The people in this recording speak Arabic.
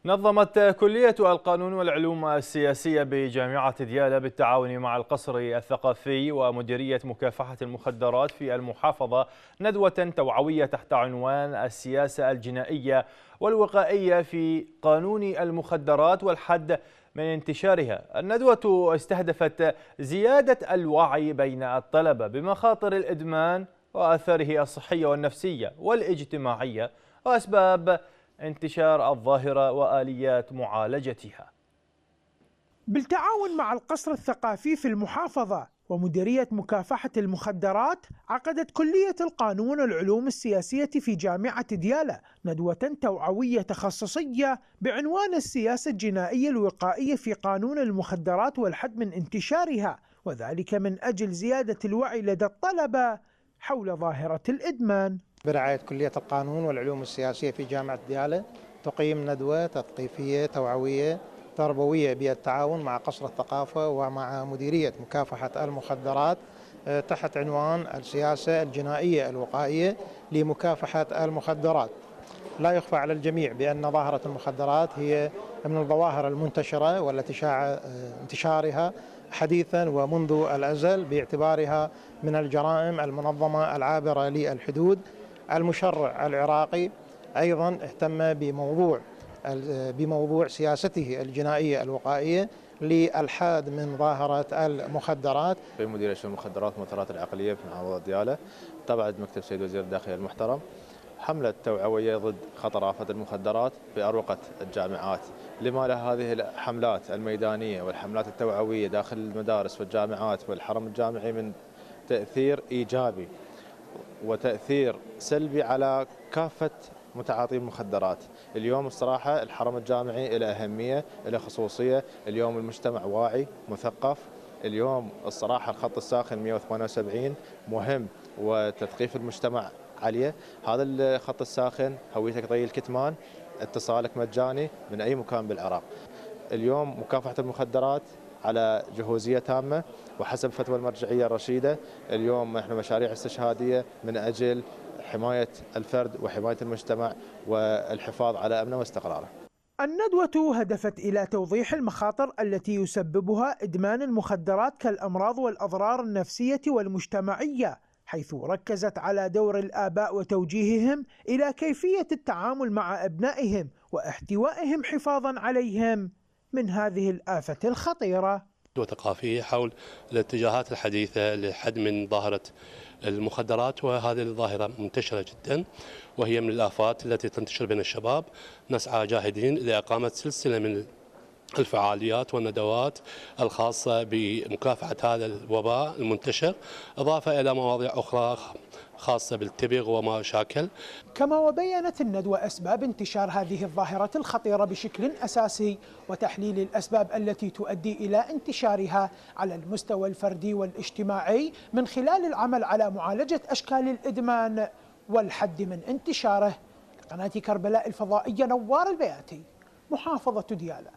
نظمت كلية القانون والعلوم السياسية بجامعة ديالى بالتعاون مع القصر الثقافي ومديرية مكافحة المخدرات في المحافظة ندوة توعوية تحت عنوان السياسة الجنائية والوقائية في قانون المخدرات والحد من انتشارها. الندوة استهدفت زيادة الوعي بين الطلبة بمخاطر الإدمان وآثاره الصحية والنفسية والاجتماعية وأسباب انتشار الظاهرة وآليات معالجتها. بالتعاون مع القصر الثقافي في المحافظة ومديرية مكافحة المخدرات، عقدت كلية القانون والعلوم السياسية في جامعة ديالى ندوة توعوية تخصصية بعنوان السياسة الجنائية الوقائية في قانون المخدرات والحد من انتشارها، وذلك من أجل زيادة الوعي لدى الطلبة حول ظاهرة الإدمان. برعاية كلية القانون والعلوم السياسية في جامعة ديالى تقيم ندوة تثقيفية توعوية تربوية بالتعاون مع قصر الثقافة ومع مديرية مكافحة المخدرات تحت عنوان السياسة الجنائية الوقائية لمكافحة المخدرات. لا يخفى على الجميع بأن ظاهرة المخدرات هي من الظواهر المنتشرة والتي شاع انتشارها حديثا ومنذ الأزل باعتبارها من الجرائم المنظمة العابرة للحدود. المشرع العراقي أيضا اهتم بموضوع سياسته الجنائية الوقائية للحاد من ظاهرة المخدرات. في مديرية المخدرات والمنكرات العقلية في محافظة ديالى تبعت مكتب سيد وزير الداخلية المحترم حملة توعوية ضد خطر آفة المخدرات في أروقة الجامعات. لما له هذه الحملات الميدانية والحملات التوعوية داخل المدارس والجامعات والحرم الجامعي من تأثير إيجابي وتأثير سلبي على كافة متعاطي المخدرات. اليوم الصراحة الحرم الجامعي له أهمية، له خصوصية، اليوم المجتمع واعي مثقف. اليوم الصراحة الخط الساخن 178 مهم وتثقيف المجتمع عالية. هذا الخط الساخن هويتك طي الكتمان، اتصالك مجاني من أي مكان بالعراق. اليوم مكافحة المخدرات على جهوزية تامة وحسب فتوى المرجعية الرشيدة. اليوم احنا مشاريع استشهادية من أجل حماية الفرد وحماية المجتمع والحفاظ على أمنه واستقراره. الندوة هدفت إلى توضيح المخاطر التي يسببها إدمان المخدرات كالأمراض والأضرار النفسية والمجتمعية، حيث ركزت على دور الآباء وتوجيههم إلى كيفية التعامل مع أبنائهم واحتوائهم حفاظا عليهم من هذه الآفة الخطيرة. وثقافية حول الاتجاهات الحديثة لحد من ظاهرة المخدرات، وهذه الظاهرة منتشرة جدا وهي من الآفات التي تنتشر بين الشباب. نسعى جاهدين لإقامة سلسلة من الفعاليات والندوات الخاصة بمكافحة هذا الوباء المنتشر، إضافة إلى مواضيع أخرى خاصة بالتبغ وما شاكل. كما وبينت الندوة أسباب انتشار هذه الظاهرة الخطيرة بشكل أساسي، وتحليل الأسباب التي تؤدي إلى انتشارها على المستوى الفردي والاجتماعي من خلال العمل على معالجة أشكال الإدمان والحد من انتشاره. قناة كربلاء الفضائية، نوار البياتي، محافظة ديالى.